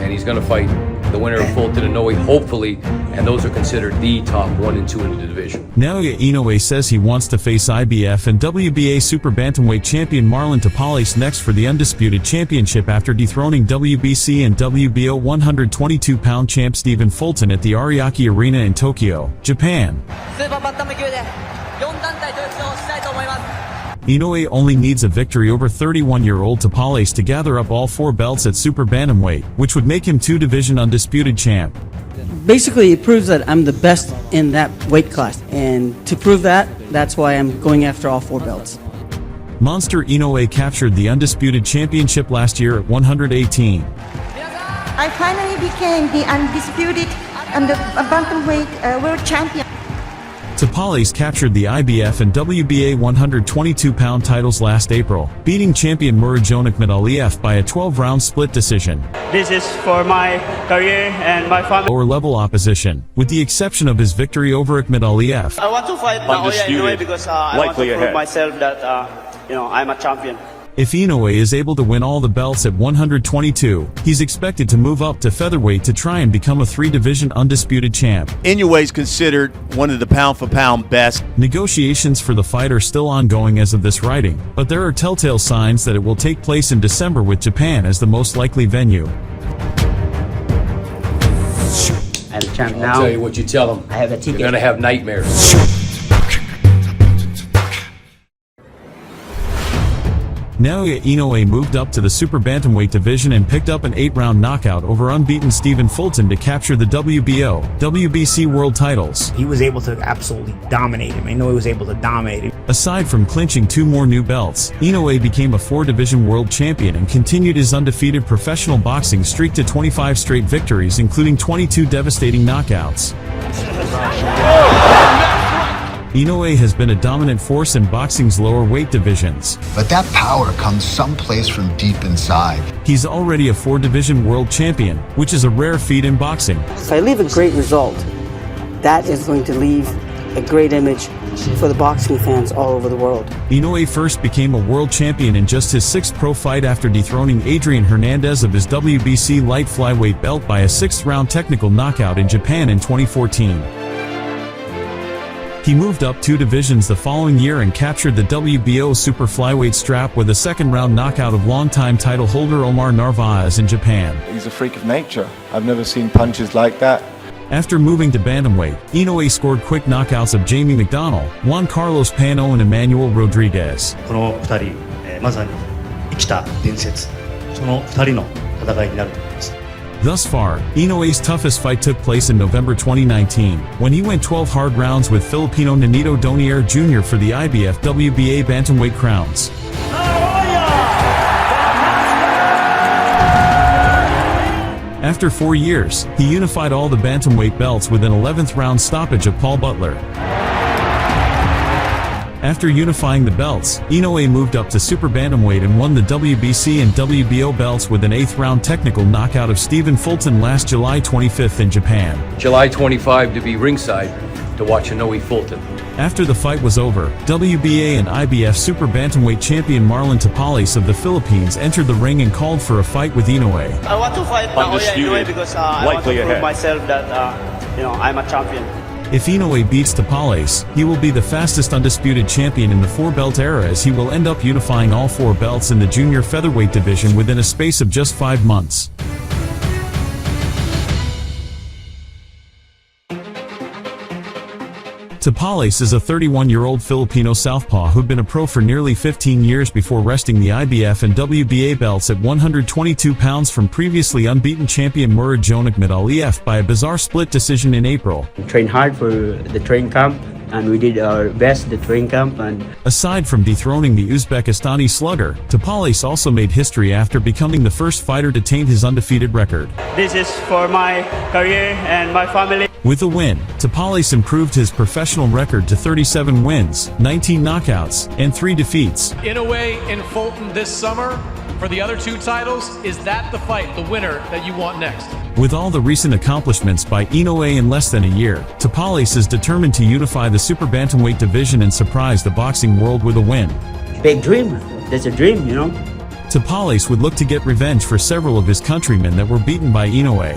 and he's going to fight the winner of Fulton and Inoue, hopefully, and those are considered the top 1 and 2 in the division. Naoya Inoue says he wants to face IBF and WBA super bantamweight champion Marlon Tapales next for the undisputed championship after dethroning WBC and WBO 122-pound champ Stephen Fulton at the Ariake Arena in Tokyo, Japan. Inoue only needs a victory over 31-year-old Tapales to gather up all 4 belts at super bantamweight, which would make him 2-division undisputed champ. Basically, it proves that I'm the best in that weight class, and to prove that, that's why I'm going after all 4 belts. Monster Inoue captured the undisputed championship last year at 118. I finally became the undisputed and the bantamweight world champion. Tapales captured the IBF and WBA 122-pound titles last April, beating champion Nurmagomedov by a 12-round split decision. This is for my career and my family. Lower-level opposition, with the exception of his victory over Nurmagomedov. I want to fight Naoya Inoue because I want to prove myself that I'm a champion. If Inoue is able to win all the belts at 122, he's expected to move up to featherweight to try and become a 3-division undisputed champ. Inoue is considered one of the pound-for-pound best. Negotiations for the fight are still ongoing as of this writing, but there are telltale signs that it will take place in December with Japan as the most likely venue. I'm a champ now. I'll tell you what you tell them. I have a ticket. You're going to have nightmares. Naoya Inoue moved up to the super bantamweight division and picked up an 8-round knockout over unbeaten Stephen Fulton to capture the WBO, WBC world titles. He was able to absolutely dominate him. Inoue was able to dominate him. Aside from clinching 2 more new belts, Inoue became a 4-division world champion and continued his undefeated professional boxing streak to 25 straight victories, including 22 devastating knockouts. Inoue has been a dominant force in boxing's lower weight divisions. But that power comes someplace from deep inside. He's already a 4-division world champion, which is a rare feat in boxing. If I leave a great result, that is going to leave a great image for the boxing fans all over the world. Inoue first became a world champion in just his 6th pro fight after dethroning Adrian Hernandez of his WBC light flyweight belt by a 6th-round technical knockout in Japan in 2014. He moved up 2 divisions the following year and captured the WBO super flyweight strap with a 2nd-round knockout of longtime title holder Omar Narvaez in Japan. He's a freak of nature. I've never seen punches like that. After moving to bantamweight, Inoue scored quick knockouts of Jamie McDonnell, Juan Carlos Pano and Emmanuel Rodriguez. この2人、まさに生きた伝説、その2人の戦いになると思います。 Thus far, Inoue's toughest fight took place in November 2019, when he went 12 hard rounds with Filipino Nonito Donier Jr. for the IBF WBA bantamweight crowns. After 4 years, he unified all the bantamweight belts with an 11th round stoppage of Paul Butler. After unifying the belts, Inoue moved up to super bantamweight and won the WBC and WBO belts with an 8th-round technical knockout of Stephen Fulton last July 25th in Japan. July 25 to be ringside to watch Inoue Fulton. After the fight was over, WBA and IBF super bantamweight champion Marlon Tapales of the Philippines entered the ring and called for a fight with Inoue. I want to fight Naoya Inoue because I want to prove myself that I'm a champion. If Inoue beats Tapales, he will be the fastest undisputed champion in the 4-belt era, as he will end up unifying all 4 belts in the junior featherweight division within a space of just 5 months. Tapales is a 31-year-old Filipino southpaw who'd been a pro for nearly 15 years before wresting the IBF and WBA belts at 122 pounds from previously unbeaten champion Nurmagomedov by a bizarre split decision in April. We trained hard for the training camp, and we did our best at the training camp. And aside from dethroning the Uzbekistani slugger, Tapales also made history after becoming the first fighter to taint his undefeated record. This is for my career and my family. With the win, Tapales improved his professional record to 37 wins, 19 knockouts, and 3 defeats. Inoue and Fulton this summer for the other 2 titles. Is that the fight, the winner that you want next? With all the recent accomplishments by Inoue in less than a year, Tapales is determined to unify the super bantamweight division and surprise the boxing world with a win. Big dream. That's a dream, you know. Tapales would look to get revenge for several of his countrymen that were beaten by Inoue.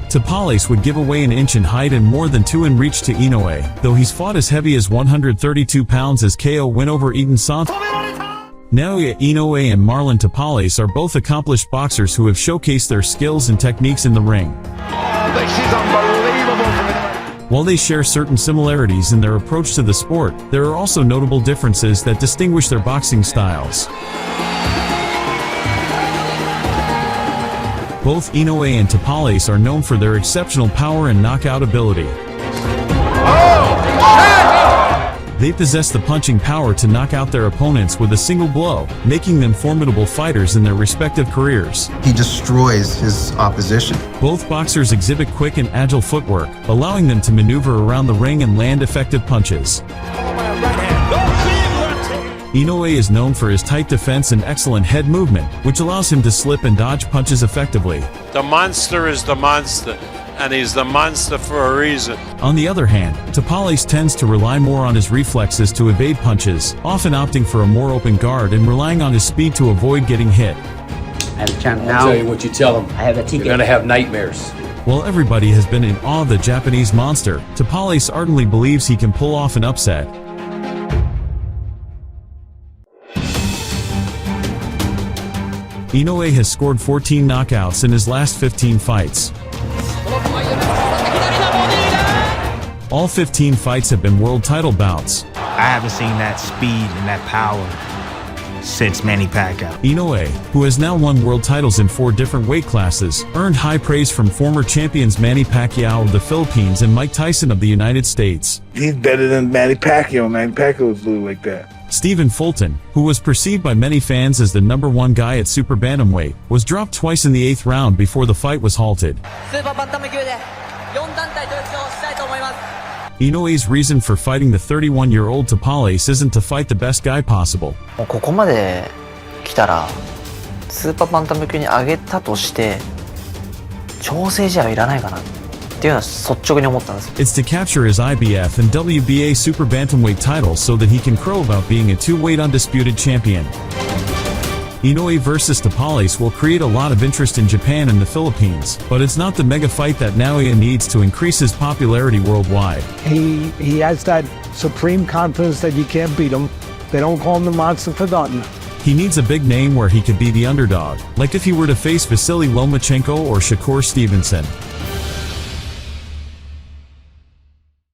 Tapales would give away an inch in height and more than 2 in reach to Inoue, though he's fought as heavy as 132 pounds as KO win over Eden Sant. Naoya Inoue and Marlon Tapales are both accomplished boxers who have showcased their skills and techniques in the ring. While they share certain similarities in their approach to the sport, there are also notable differences that distinguish their boxing styles. Both Inoue and Tapales are known for their exceptional power and knockout ability. They possess the punching power to knock out their opponents with a single blow, making them formidable fighters in their respective careers. He destroys his opposition. Both boxers exhibit quick and agile footwork, allowing them to maneuver around the ring and land effective punches. Inoue is known for his tight defense and excellent head movement, which allows him to slip and dodge punches effectively. The monster is the monster, and he's the monster for a reason. On the other hand, Tapales tends to rely more on his reflexes to evade punches, often opting for a more open guard and relying on his speed to avoid getting hit. I have a champ now. I'll tell you what you tell them. I have a ticket. You're gonna have nightmares. While everybody has been in awe of the Japanese monster, Tapales ardently believes he can pull off an upset. Inoue has scored 14 knockouts in his last 15 fights. All 15 fights have been world title bouts. I haven't seen that speed and that power since Manny Pacquiao. Inoue, who has now won world titles in 4 different weight classes, earned high praise from former champions Manny Pacquiao of the Philippines and Mike Tyson of the United States. He's better than Manny Pacquiao. Manny Pacquiao was blue like that. Stephen Fulton, who was perceived by many fans as the #1 guy at super bantamweight, was dropped twice in the 8th round before the fight was halted. Inoue's reason for fighting the 31-year-old Tapales isn't to fight the best guy possible. ここまで来たらスーパーバンタム級に上げたとして調整試合はいらないかなっていうのは率直に思ったんです。 It's to capture his IBF and WBA super bantamweight titles so that he can crow about being a 2-weight undisputed champion. Inoue versus Tapales will create a lot of interest in Japan and the Philippines, but it's not the mega fight that Naoya needs to increase his popularity worldwide. He has that supreme confidence that you can't beat him. They don't call him the monster for nothing. He needs a big name where he could be the underdog, like if he were to face Vasily Lomachenko or Shakur Stevenson.